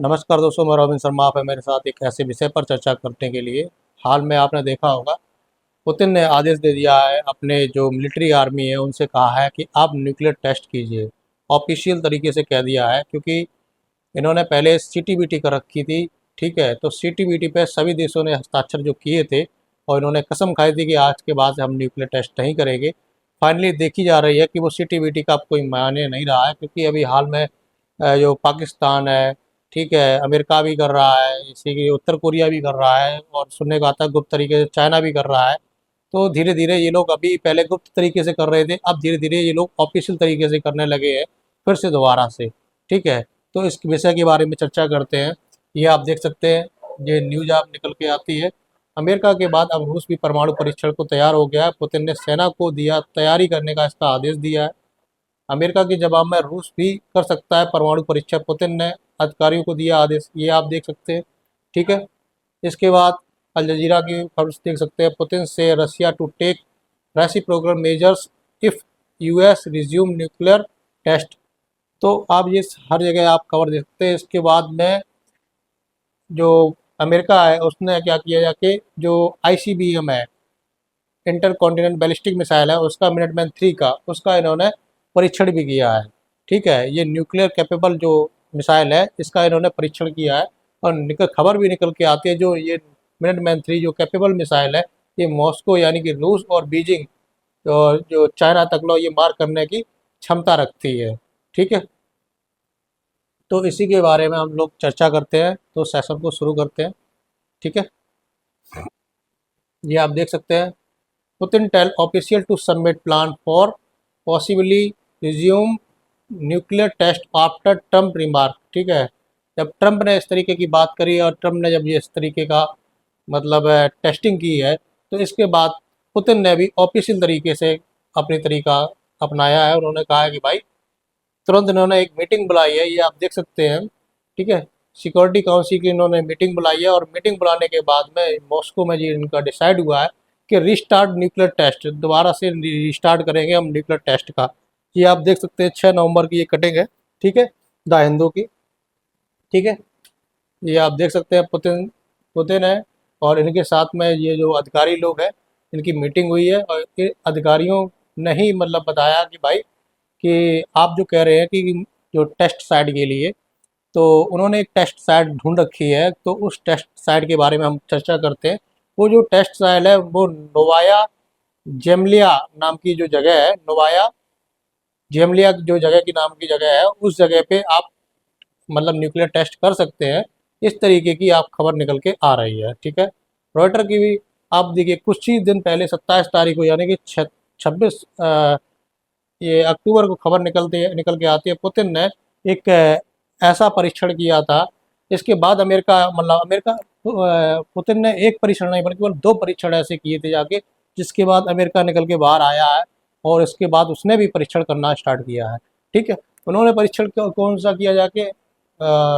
नमस्कार दोस्तों, मैं रविंद्र शर्मा। आप है मेरे साथ एक ऐसे विषय पर चर्चा करने के लिए। हाल में आपने देखा होगा, पुतिन ने आदेश दे दिया है, अपने जो मिलिट्री आर्मी है उनसे कहा है कि आप न्यूक्लियर टेस्ट कीजिए। ऑफिशियल तरीके से कह दिया है, क्योंकि इन्होंने पहले सीटीबीटी कर रखी थी। ठीक है, तो सीटीबीटी पे सभी देशों ने हस्ताक्षर जो किए थे और इन्होंने कसम खाई थी कि आज के बाद से हम न्यूक्लियर टेस्ट नहीं करेंगे। फाइनली देखी जा रही है कि वो सीटीबीटी का अब कोई मायने नहीं रहा है, क्योंकि अभी हाल में जो पाकिस्तान है, ठीक है, अमेरिका भी कर रहा है, इसी की उत्तर कोरिया भी कर रहा है, और सुनने को आता है गुप्त तरीके से चाइना भी कर रहा है। तो धीरे धीरे ये लोग, अभी पहले गुप्त तरीके से कर रहे थे, अब धीरे धीरे ये लोग ऑफिशियल तरीके से करने लगे हैं, फिर से दोबारा से। ठीक है, तो इस विषय के बारे में चर्चा करते हैं। ये आप देख सकते हैं, ये न्यूज आप निकल के आती है। अमेरिका के बाद अब रूस भी परमाणु परीक्षण को तैयार हो गया है। पुतिन ने सेना को दिया तैयारी करने का इसका आदेश दिया है। अमेरिका के जवाब में रूस भी कर सकता है परमाणु परीक्षण, पुतिन ने अधिकारियों को दिया आदेश। ये आप देख सकते हैं। ठीक है, इसके बाद अल जजीरा की खबर देख सकते हैं, पुतिन से Russia to take reciprocal measures if US resume nuclear test. तो आप ये हर जगह आप खबर देख सकते हैं। इसके बाद में जो अमेरिका है उसने क्या किया, जाके जो आईसीबीएम है, इंटर कॉन्टिनेंट बैलिस्टिक मिसाइल है, उसका मिनटमैन 3 का उसका इन्होंने परीक्षण भी किया है। ठीक है, ये न्यूक्लियर कैपेबल जो मिसाइल है इसका इन्होंने परीक्षण किया है। और खबर भी निकल के आती है, जो ये मिनटमैन 3 जो कैपेबल मिसाइल है, ये मॉस्को यानी कि रूस और बीजिंग जो चाइना तक लो ये मार करने की क्षमता रखती है। ठीक है, तो इसी के बारे में हम लोग चर्चा करते हैं, तो सेशन को शुरू करते हैं। ठीक है, ये आप देख सकते हैं, Putin tell official to submit plan for possibly resume nuclear test after Trump remark. ठीक है, जब ट्रम्प ने इस तरीके की बात करी और ट्रम्प ने जब ये इस तरीके का मतलब टेस्टिंग की है, तो इसके बाद पुतिन ने भी ऑफिशियल तरीके से अपनी तरीका अपनाया है। उन्होंने कहा है कि भाई तुरंत इन्होंने एक मीटिंग बुलाई है, ये आप देख सकते हैं। ठीक है, सिक्योरिटी काउंसिल की इन्होंने मीटिंग बुलाई है, और मीटिंग बुलाने के बाद में मॉस्को में ये इनका डिसाइड हुआ है कि रिस्टार्ट न्यूक्लियर टेस्ट, दोबारा से रिस्टार्ट करेंगे हम न्यूक्लियर टेस्ट का। ये आप देख सकते हैं 6 नवंबर की ये कटिंग है। ठीक है, द हिंदू की। ठीक है, ये आप देख सकते हैं, पुतिन पुतिन है और इनके साथ में ये जो अधिकारी लोग हैं, इनकी मीटिंग हुई है। और ये अधिकारियों ने ही मतलब बताया कि भाई, कि आप जो कह रहे हैं कि जो टेस्ट साइट के लिए, तो उन्होंने एक टेस्ट साइट ढूंढ रखी है, तो उस टेस्ट साइट के बारे में हम चर्चा करते हैं। वो जो टेस्ट साइट है वो नोवाया जेमलिया नाम की जो जगह है, नोवाया जेमलिया जो जगह की नाम की जगह है, उस जगह पे आप मतलब न्यूक्लियर टेस्ट कर सकते हैं। इस तरीके की आप खबर निकल के आ रही है। ठीक है, रॉयटर की भी आप देखिए, कुछ ही दिन पहले 27 तारीख को, यानी कि 26 ये अक्टूबर को खबर निकल के आती है, पुतिन ने एक ऐसा परीक्षण किया था। इसके बाद अमेरिका पुतिन ने एक परीक्षण नहीं बल्कि केवल 2 परीक्षण ऐसे किए थे जाके, जिसके बाद अमेरिका निकल के बाहर आया है, और इसके बाद उसने भी परीक्षण करना स्टार्ट किया है। ठीक है, उन्होंने परीक्षण कौन सा किया, जाके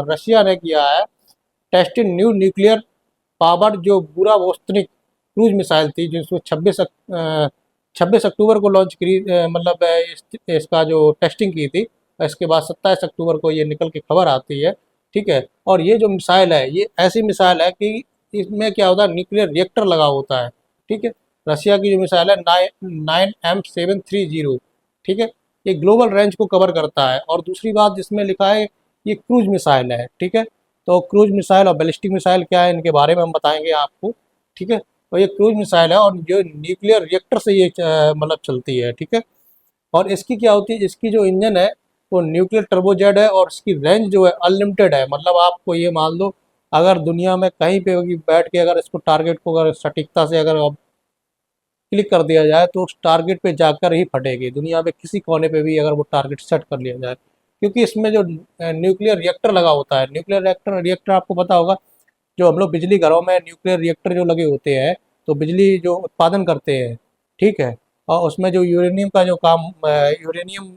रशिया ने किया है। टेस्टिंग न्यू न्यूक्लियर पावर्ड जो बुरा वोस्तनिक क्रूज मिसाइल थी, जिसको 26 अक्टूबर को लॉन्च करी, मतलब इसका जो टेस्टिंग की थी। इसके बाद 27 अक्टूबर को ये निकल के खबर आती है। ठीक है, और ये जो मिसाइल है, ये ऐसी मिसाइल है कि इसमें क्या होता है, न्यूक्लियर रिएक्टर लगा होता है। ठीक है, रशिया की जो मिसाइल है 9M730। ठीक है, ये ग्लोबल रेंज को कवर करता है। और दूसरी बात जिसमें लिखा है, ये क्रूज मिसाइल है। ठीक है, तो क्रूज मिसाइल और बैलिस्टिक मिसाइल क्या है, इनके बारे में हम बताएंगे आपको। ठीक है, तो ये क्रूज मिसाइल है और जो न्यूक्लियर रिएक्टर से ये मतलब चलती है। ठीक है, और इसकी क्या होती है, इसकी जो इंजन है वो न्यूक्लियर टर्बोजेट है, और इसकी रेंज जो है अनलिमिटेड है। मतलब आपको ये मान लो, अगर दुनिया में कहीं पे होगी बैठ के, अगर इसको टारगेट को अगर सटीकता से अगर क्लिक कर दिया जाए, तो उस टारगेट पे जाकर ही फटेगी। दुनिया में किसी कोने पे भी अगर वो टारगेट सेट कर लिया जाए, क्योंकि इसमें जो न्यूक्लियर रिएक्टर लगा होता है, न्यूक्लियर रिएक्टर आपको पता होगा, जो हम लोग बिजली घरों में न्यूक्लियर रिएक्टर जो लगे होते हैं, तो बिजली जो उत्पादन करते हैं। ठीक है, और उसमें जो यूरेनियम का जो काम, यूरेनियम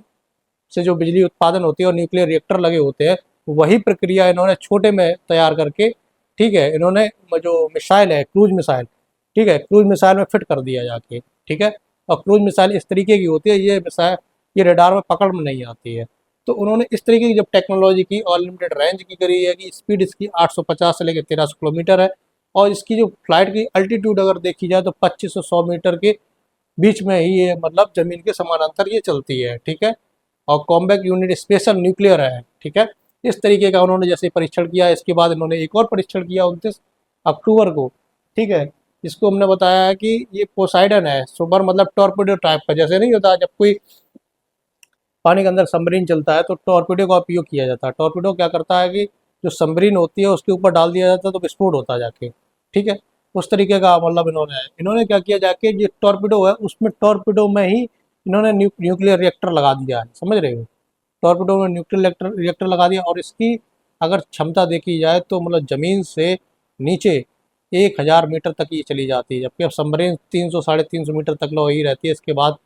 से जो बिजली उत्पादन होती है और न्यूक्लियर रिएक्टर लगे होते हैं, वही प्रक्रिया इन्होंने छोटे में तैयार करके, ठीक है, इन्होंने जो मिसाइल है क्रूज मिसाइल, ठीक है, क्रूज मिसाइल में फिट कर दिया जाके। ठीक है, और क्रूज मिसाइल इस तरीके की होती है, ये मिसाइल ये रडार में पकड़ में नहीं आती है। तो उन्होंने इस तरीके की जब टेक्नोलॉजी की और लिमिटेड रेंज की करी है कि स्पीड इसकी 850 से लेकर 1300 किलोमीटर है, और इसकी जो फ्लाइट की अल्टीट्यूड अगर देखी जाए तो 25 से 100 मीटर के बीच में ही ये मतलब जमीन के समानांतर ये चलती है, ठीक है। और कॉम्बैक्ट यूनिट स्पेशल न्यूक्लियर है, ठीक है। इस तरीके का उन्होंने जैसे परीक्षण किया, इसके बाद इन्होंने एक और परीक्षण किया 29 अक्टूबर को, ठीक है। इसको हमने बताया है कि ये पोसाइडन है, सुपर मतलब टॉर्पेडो टाइप का, जैसे नहीं होता जब कोई पानी के अंदर सबमरीन चलता है तो टॉर्पेडो का उपयोग किया जाता है। टॉर्पेडो क्या करता है कि जो सबमरीन होती है उसके ऊपर डाल दिया जाता है तो विस्फोट होता है जाके, ठीक है। उस तरीके का मतलब इन्होंने क्या किया जाके, जो टॉर्पेडो है उसमें टॉर्पेडो में ही इन्होंने न्यूक्लियर रिएक्टर लगा दिया है, समझ रहे हो। टॉर्पेडो में न्यूक्लियर रिएक्टर लगा दिया, और इसकी अगर क्षमता देखी जाए तो मतलब ज़मीन से नीचे 1000 मीटर तक ये चली जाती है, जबकि अब सबमरीन 300 साढ़े 300 मीटर तक लो ही रहती है। इसके बाद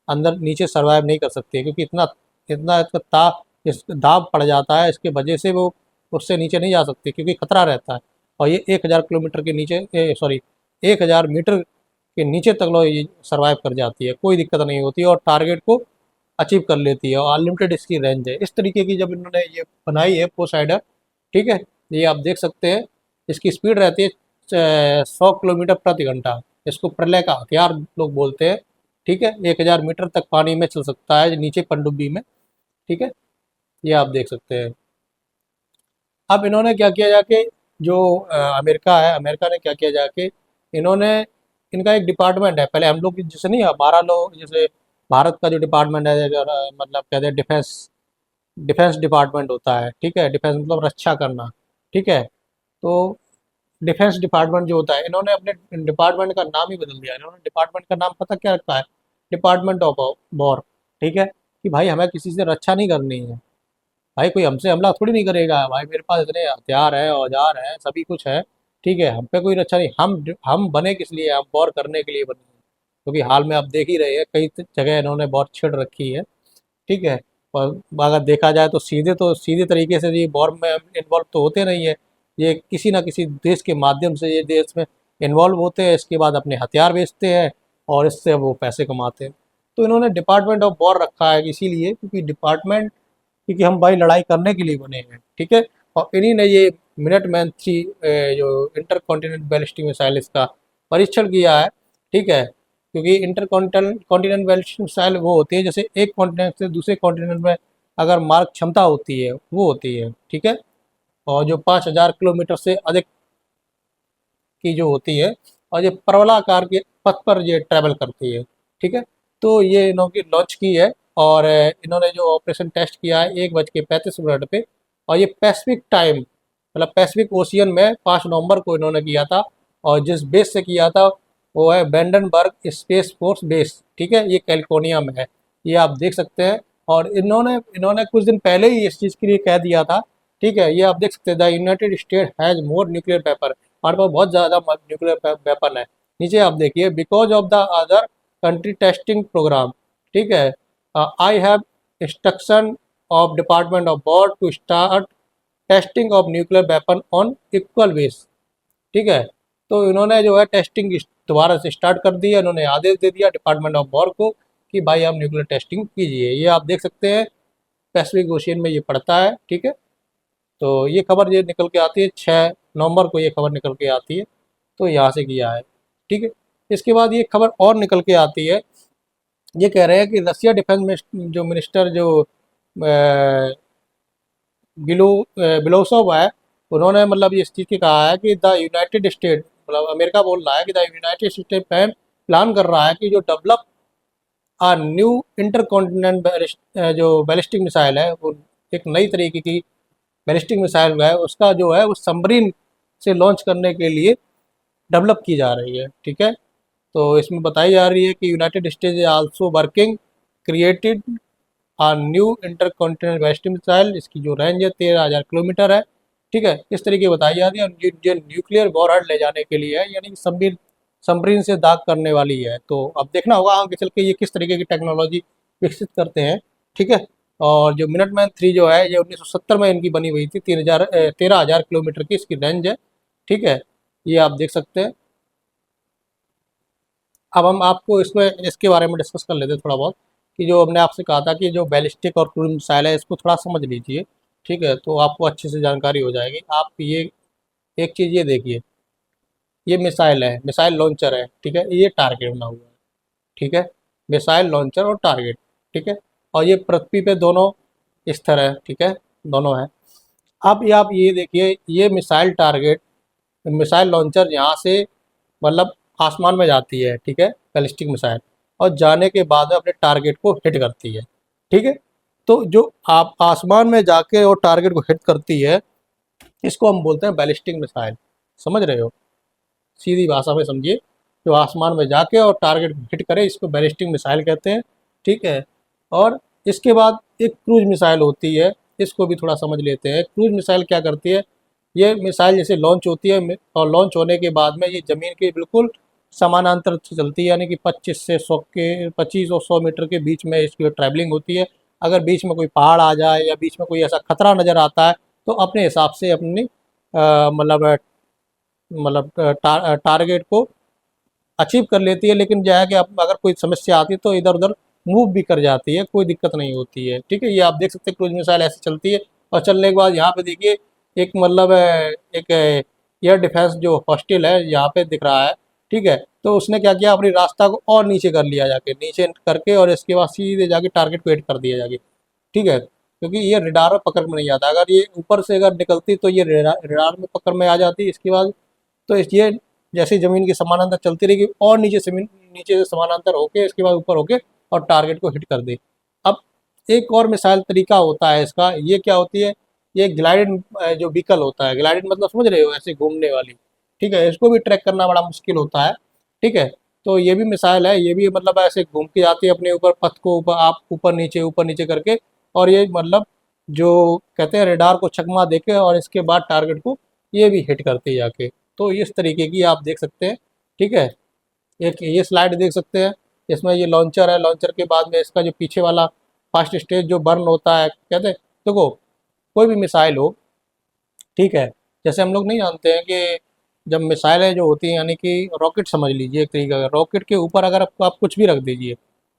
अंदर नीचे सर्वाइव नहीं कर सकती है, क्योंकि इतना इतना इसका इस दाब पड़ जाता है, इसके वजह से वो उससे नीचे नहीं जा सकती, क्योंकि खतरा रहता है। और ये 1000 किलोमीटर के नीचे सॉरी 1000 मीटर के नीचे तक लो ये सर्वाइव कर जाती है, कोई दिक्कत नहीं होती है, और टारगेट को अचीव कर लेती है, और अनलिमिटेड इसकी रेंज है। इस तरीके की जब इन्होंने ये बनाई है पोसाइडर, ठीक है, ये आप देख सकते हैं। इसकी स्पीड रहती है 100 किलोमीटर प्रति घंटा। इसको प्रलय का हथियार लोग बोलते हैं, ठीक है। 1000 मीटर तक पानी में चल सकता है नीचे पनडुब्बी में, ठीक है। ये आप देख सकते हैं। अब इन्होंने क्या किया जाके, जो अमेरिका है, अमेरिका ने क्या किया जाके, इन्होंने इनका एक डिपार्टमेंट है। पहले हम लोग जैसे नहीं, 12 लोग जैसे भारत का जो डिपार्टमेंट है, मतलब कहते हैं डिफेंस, डिफेंस डिपार्टमेंट होता है, ठीक है। डिफेंस मतलब रक्षा करना, ठीक है। तो डिफेंस डिपार्टमेंट जो होता है, इन्होंने अपने डिपार्टमेंट का नाम ही बदल दिया। इन्होंने डिपार्टमेंट का नाम पता क्या रखा है? डिपार्टमेंट ऑफ वॉर, ठीक है। कि भाई हमें किसी से रक्षा नहीं करनी है, भाई कोई हमसे हमला थोड़ी नहीं करेगा, भाई मेरे पास इतने हथियार हैं, औजार हैं, सभी कुछ है, ठीक है। हम पे कोई रक्षा नहीं, हम बने किस लिए, हम वॉर करने के लिए बने हैं। क्योंकि हाल में आप देख ही रहे हैं कई जगह इन्होंने वॉर छेड़ रखी है, ठीक है। और अगर देखा जाए तो सीधे तरीके से ये वॉर में इन्वॉल्व तो होते नहीं है, ये किसी ना किसी देश के माध्यम से ये देश में इन्वॉल्व होते हैं, इसके बाद अपने हथियार बेचते हैं और इससे वो पैसे कमाते हैं। तो इन्होंने डिपार्टमेंट ऑफ वॉर रखा है इसीलिए, क्योंकि हम भाई लड़ाई करने के लिए बने हैं, ठीक है। और इन्हीं ने ये मिनट मैन 3 जो इंटर कॉन्टिनेंट बैलिस्टिक मिसाइल इसका परीक्षण किया है, ठीक है। क्योंकि इंटर कॉन्टिनेंट बैलिस्टिक मिसाइल वो होती है जैसे एक कॉन्टिनेंट से दूसरे कॉन्टिनेंट में अगर मारक क्षमता होती है वो होती है, ठीक है। और जो 5000 किलोमीटर से अधिक की जो होती है, और ये परवलाकार के पथ पर ये ट्रैवल करती है, ठीक है। तो ये इन्होंने लॉन्च की है, और इन्होंने जो ऑपरेशन टेस्ट किया है 1:35 पे, और ये पैसिफिक टाइम मतलब पैसिफिक ओशियन में 5 नवंबर को इन्होंने किया था। और जिस बेस से किया था वो है वेंडनबर्ग स्पेस फोर्स बेस, ठीक है। ये कैलिफोर्निया में है, ये आप देख सकते हैं। और इन्होंने इन्होंने कुछ दिन पहले ही इस चीज़ के लिए कह दिया था, ठीक है। ये आप देख सकते हैं, the United state has more nuclear weapon, हमारे पास बहुत ज़्यादा न्यूक्लियर वेपन है। नीचे आप देखिए, because of the other country testing program, ठीक है। I have instruction of department of war to start testing of nuclear weapon on equal base, ठीक है। तो इन्होंने जो है टेस्टिंग दोबारा से स्टार्ट कर दी है। इन्होंने आदेश दे दिया डिपार्टमेंट ऑफ वॉर को कि भाई आप न्यूक्लियर टेस्टिंग कीजिए। ये आप देख सकते हैं पैसिफिक ओशियन में ये पड़ता है, ठीक है। तो ये खबर ये निकल के आती है 6 नवंबर को, ये खबर निकल के आती है, तो यहाँ से किया है, ठीक है। इसके बाद ये खबर और निकल के आती है, ये कह रहे हैं कि रसिया डिफेंस जो मिनिस्टर जो बिलो बिलोसोव है, उन्होंने मतलब इस चीज़ की कहा है कि द यूनाइटेड स्टेट मतलब अमेरिका बोल रहा है कि द यूनाइटेड स्टेट प्लान कर रहा है कि जो डेवलप न्यू इंटर कॉन्टिनेंट जो बैलिस्टिक मिसाइल है, वो एक नई तरीके की बैलिस्टिक मिसाइल है, उसका जो है वो सबमरीन से लॉन्च करने के लिए डेवलप की जा रही है, ठीक है। तो इसमें बताई जा रही है कि United states is also working created new inter continent ballistic missile, इसकी जो रेंज है 13,000 किलोमीटर है, ठीक है। इस तरीके बताई जाती है, और जो न्यूक्लियर वॉरहेड ले जाने के लिए है, यानी सबमरीन से दाग करने वाली है। तो अब देखना होगा आगे चल के ये किस तरीके की टेक्नोलॉजी विकसित करते हैं, ठीक है। और जो मिनट मैन 3 जो है ये 1970 में इनकी बनी हुई थी, 13,000 किलोमीटर की इसकी रेंज है, ठीक है। ये आप देख सकते हैं। अब हम आपको इसमें इसके बारे में डिस्कस कर लेते हैं थोड़ा बहुत, कि जो हमने आपसे कहा था कि जो बैलिस्टिक और क्रूज मिसाइल है इसको थोड़ा समझ लीजिए, ठीक है, तो आपको अच्छे से जानकारी हो जाएगी। आप ये एक चीज़ ये देखिए, ये मिसाइल है, मिसाइल लॉन्चर है, ठीक है, ये टारगेट बना हुआ है, ठीक है, मिसाइल लॉन्चर और टारगेट, ठीक है, और ये पृथ्वी पे दोनों इस तरह है, ठीक है, दोनों है। अब ये आप ये देखिए, ये मिसाइल टारगेट, मिसाइल लॉन्चर यहाँ से मतलब आसमान में जाती है, ठीक है, बैलिस्टिक मिसाइल, और जाने के बाद अपने टारगेट को हिट करती है, ठीक है। तो जो आप आसमान में जाके और टारगेट को हिट करती है, इसको हम बोलते हैं बैलिस्टिक मिसाइल। समझ रहे हो, सीधी भाषा में समझिए, जो आसमान में जाके और टारगेट को हिट करे इसको बैलिस्टिक मिसाइल कहते हैं, ठीक है। और इसके बाद एक क्रूज मिसाइल होती है, इसको भी थोड़ा समझ लेते हैं। क्रूज मिसाइल क्या करती है, ये मिसाइल जैसे लॉन्च होती है और लॉन्च होने के बाद में ये ज़मीन के बिल्कुल समानांतर से चलती है, यानी कि 25 और 100 मीटर के बीच में इसकी ट्रैवलिंग होती है। अगर बीच में कोई पहाड़ आ जाए या बीच में कोई ऐसा खतरा नज़र आता है तो अपने हिसाब से अपनी मतलब टारगेट को अचीव कर लेती है। लेकिन जो है कि अब अगर कोई समस्या आती है तो इधर उधर मूव भी कर जाती है, कोई दिक्कत नहीं होती है, ठीक है। ये आप देख सकते हैं क्रूज मिसाइल ऐसे चलती है, और चलने के बाद यहाँ पे देखिए एक मतलब एक एयर डिफेंस जो हॉस्टल है यहाँ पे दिख रहा है, ठीक है। तो उसने क्या किया, अपनी रास्ता को और नीचे कर लिया, जाके नीचे करके, और इसके बाद सीधे जाके टारगेट को हिट कर दिया जाके, ठीक है, क्योंकि ये रिडार में पकड़ में नहीं आता। अगर ये ऊपर से अगर निकलती तो ये रिडार में पकड़ में आ जाती। इसके बाद तो ये जैसे ज़मीन की समानांतर चलती रहेगी और नीचे से समानांतर होके इसके बाद ऊपर होके और टारगेट को हिट कर दे। अब एक और मिसाइल तरीका होता है इसका, ये क्या होती है, ये ग्लाइडेड जो व्हीकल होता है, ग्लाइडेड मतलब समझ रहे हो, ऐसे घूमने वाली, ठीक है, इसको भी ट्रैक करना बड़ा मुश्किल होता है, ठीक है। तो ये भी मिसाइल है, ये भी मतलब ऐसे घूम के जाती है अपने ऊपर पथ को, आप ऊपर नीचे करके, और ये मतलब जो कहते हैं रेडार को चकमा देके और इसके बाद टारगेट को ये भी हिट करती है जाके। तो इस तरीके की आप देख सकते हैं, ठीक है। एक ये स्लाइड देख सकते हैं, इसमें ये लॉन्चर है, लॉन्चर के बाद में इसका जो पीछे वाला फर्स्ट स्टेज जो बर्न होता है, कहते हैं देखो कोई भी मिसाइल हो, ठीक है, जैसे हम लोग नहीं जानते हैं कि जब मिसाइलें जो होती हैं, यानी कि रॉकेट समझ लीजिए एक तरीका का, रॉकेट के ऊपर अगर आप कुछ भी रख दीजिए,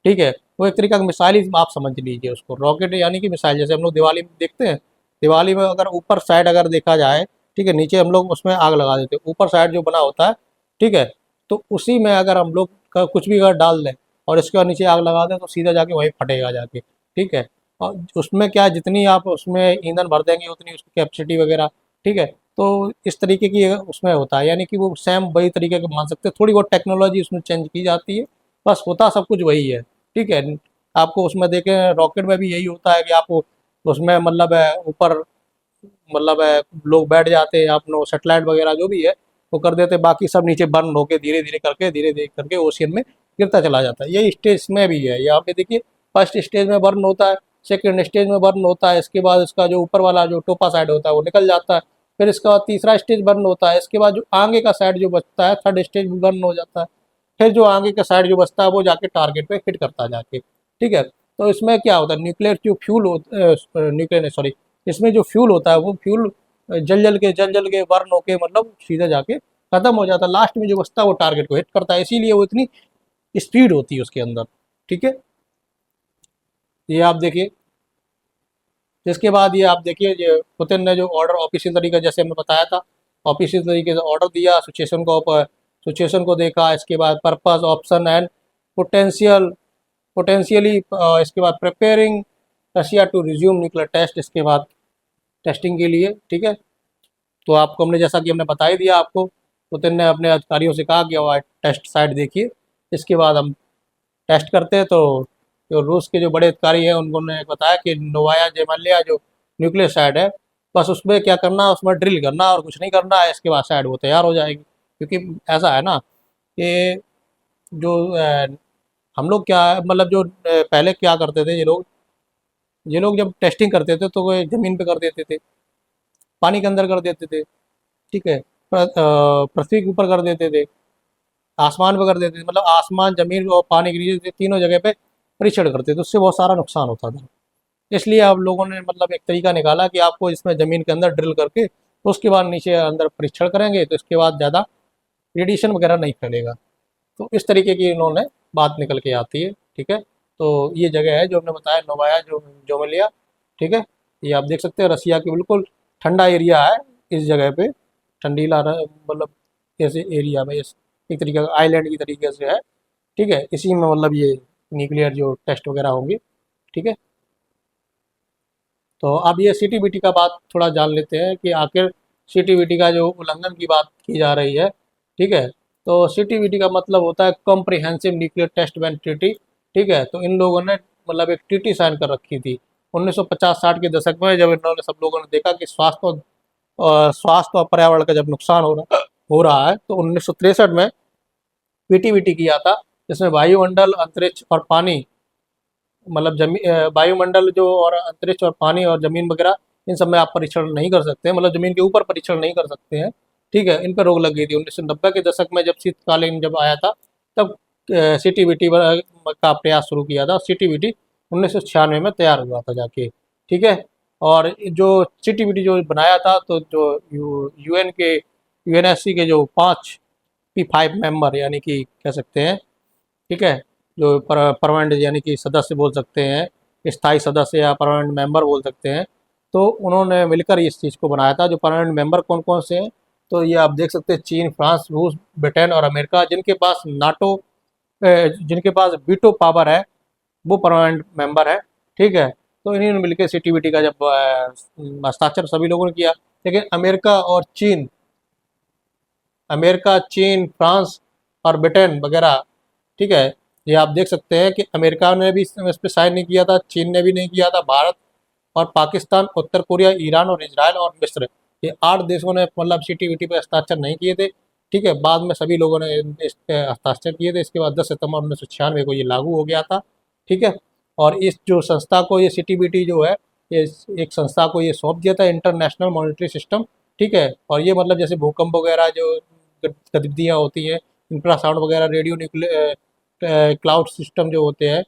ठीक है, वो एक तरीका का मिसाइल ही आप समझ लीजिए उसको। रॉकेट यानी कि मिसाइल, जैसे हम लोग दिवाली में देखते हैं, दिवाली में अगर ऊपर साइड अगर देखा जाए, ठीक है, नीचे हम लोग उसमें आग लगा देते हैं, ऊपर साइड जो बना होता है, ठीक है, तो उसी में अगर हम लोग का कुछ भी अगर डाल दें और इसके बाद नीचे आग लगा दें तो सीधा जाके वहीं फटेगा जाके, ठीक है। और उसमें क्या, जितनी आप उसमें ईंधन भर देंगे उतनी उसकी कैपेसिटी वगैरह, ठीक है। तो इस तरीके की उसमें होता है, यानी कि वो सेम वही तरीके का मान सकते हैं, थोड़ी बहुत टेक्नोलॉजी उसमें चेंज की जाती है, बस होता सब कुछ वही है, ठीक है। आपको उसमें देखें रॉकेट में भी यही होता है कि आपको उसमें मतलब ऊपर मतलब लोग बैठ जाते हैं, अपनो सेटेलाइट वगैरह जो भी है वो कर देते हैं, बाकी सब नीचे बर्न होके धीरे धीरे करके ओशियन में गिरता चला जाता है। यही स्टेज में भी है, यहाँ पे देखिए फर्स्ट स्टेज में बर्न होता है, सेकेंड स्टेज में बर्न होता है, इसके बाद इसका जो ऊपर वाला जो टोपा साइड होता है वो निकल जाता है, फिर इसका बाद तीसरा स्टेज बर्न होता है, इसके बाद जो आगे का साइड जो बचता है थर्ड स्टेज भी बर्न हो जाता है, फिर जो आगे का साइड जो बचता है वो जाके टारगेट पे हिट करता है जाके, ठीक है। तो इसमें क्या होता है, न्यूक्लियर जो फ्यूल न्यूक्लियर सॉरी, इसमें जो फ्यूल होता है वो फ्यूल जल जल के बर्न होके मतलब सीधा जाके खत्म हो जाता है, लास्ट में जो बचता है वो टारगेट को हिट करता है, इसीलिए वो इतनी स्पीड होती है उसके अंदर, ठीक है। ये आप देखिए, इसके बाद ये आप देखिए, ये पुतिन ने जो ऑर्डर ऑफिशियल तरीका जैसे हमने बताया था, ऑफिशियल तरीके से ऑर्डर दिया, सिचुएशन को देखा, इसके बाद purpose option and potential potentially, इसके बाद preparing Russia to resume nuclear test, इसके बाद टेस्टिंग के लिए, ठीक है। तो आपको हमने जैसा कि हमने बता ही दिया आपको, पुतिन ने अपने अधिकारियों से कहा कि वो टेस्ट साइट देखिए, इसके बाद हम टेस्ट करते हैं। तो जो रूस के जो बड़े अधिकारी हैं उन्होंने बताया कि नोवाया जेमालिया जो न्यूक्लियर साइट है, बस उसमें क्या करना है, उसमें ड्रिल करना और कुछ नहीं करना है, इसके बाद साइट वो तैयार हो जाएगी। क्योंकि ऐसा है ना कि जो हम लोग क्या मतलब जो पहले क्या करते थे ये लोग जब टेस्टिंग करते थे तो वो ज़मीन पे कर देते थे, पानी के अंदर कर देते थे, ठीक है, पृथ्वी के ऊपर कर देते थे, आसमान पे कर देते थे, मतलब आसमान ज़मीन और पानी के नीचे तीनों जगह पे परीक्षण करते थे, उससे बहुत सारा नुकसान होता था। इसलिए आप लोगों ने मतलब एक तरीका निकाला कि आपको इसमें ज़मीन के अंदर ड्रिल करके उसके बाद नीचे अंदर परीक्षण करेंगे तो इसके बाद ज़्यादा रेडिएशन वगैरह नहीं फैलेगा। तो इस तरीके की इन्होंने बात निकल के आती है, ठीक है। तो ये जगह है जो हमने बताया, नोवाया जो जोमेलिया। ठीक है, ये आप देख सकते हैं रसिया की बिल्कुल ठंडा एरिया है इस जगह पे, ठंडीला मतलब ऐसे एरिया में एक तरीके का आइलैंड की तरीके से है। ठीक है, इसी में मतलब ये न्यूक्लियर जो टेस्ट वगैरह होंगे। ठीक है, तो अब ये सीटीबीटी का बात थोड़ा जान लेते हैं कि आखिर सीटीबीटी का जो उल्लंघन की बात की जा रही है। ठीक है, तो सीटीबीटी का मतलब होता है comprehensive nuclear test ban treaty. ठीक है, तो इन लोगों ने मतलब एक ट्रीटी साइन कर रखी थी 1950-60 के दशक में, जब इन्होंने सब लोगों ने देखा कि स्वास्थ्य और पर्यावरण का जब नुकसान हो रहा है, तो 1963 में पीटीबीटी किया था, जिसमें वायुमंडल, अंतरिक्ष और पानी, मतलब वायुमंडल जो और अंतरिक्ष और पानी और जमीन वगैरह, इन सब में आप परीक्षण नहीं कर सकते हैं, मतलब जमीन के ऊपर परीक्षण नहीं कर सकते हैं। ठीक है, इन पर रोक लग गई थी 1990 के दशक में, जब शीतकालीन जब आया था, तब सीटीबीटी का प्रयास शुरू किया था। सीटीबीटी 1996 में तैयार हुआ था जाके। ठीक है, और जो सीटीबीटी जो बनाया था, तो जो यूएनएससी के जो 5 P5 मेंबर, यानी कि कह सकते हैं, ठीक है, जो परमानेंट यानी कि सदस्य बोल सकते हैं, स्थायी सदस्य या परमानेंट मेंबर बोल सकते हैं, तो उन्होंने मिलकर इस चीज़ को बनाया था। जो परमानेंट मेंबर कौन कौन से हैं, तो ये आप देख सकते हैं, चीन, फ्रांस, रूस, ब्रिटेन और अमेरिका, जिनके पास वीटो पावर है, वो परमानेंट मेंबर है। ठीक है, तो इन्हीं ने मिलकर सीटीबीटी का जब हस्ताक्षर सभी लोगों ने किया। लेकिन अमेरिका, चीन, फ्रांस और ब्रिटेन वगैरह, ठीक है, ये आप देख सकते हैं कि अमेरिका ने भी इस पे साइन नहीं किया था, चीन ने भी नहीं किया था, भारत और पाकिस्तान, उत्तर कोरिया, ईरान और इजराइल और मिस्र, ये 8 देशों ने मतलब सीटीबीटी पे हस्ताक्षर नहीं किए थे। ठीक है, बाद में सभी लोगों ने इस पे हस्ताक्षर किए थे। इसके बाद 10 सितंबर 1996 को ये लागू हो गया था। ठीक है, और इस जो संस्था को, ये सीटीबीटी जो है, ये एक संस्था को ये सौंप दिया था, इंटरनेशनल मॉनिटरी सिस्टम। ठीक है, और ये मतलब जैसे भूकंप वगैरह जो गतिविधियाँ होती हैं, इंफ्रासाउंड वगैरह, रेडियो न्यूक्लियर क्लाउड सिस्टम जो होते हैं,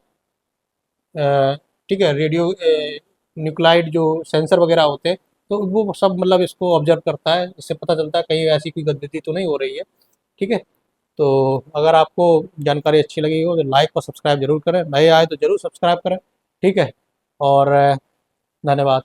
ठीक है, रेडियो न्यूक्लाइड जो सेंसर वगैरह होते हैं, तो वो सब मतलब इसको ऑब्जर्व करता है। इससे पता चलता है कहीं ऐसी कोई गतिविधि तो नहीं हो रही है। ठीक है, तो अगर आपको जानकारी अच्छी लगी हो तो लाइक और सब्सक्राइब जरूर करें, नए आए तो जरूर सब्सक्राइब करें। ठीक है, और धन्यवाद।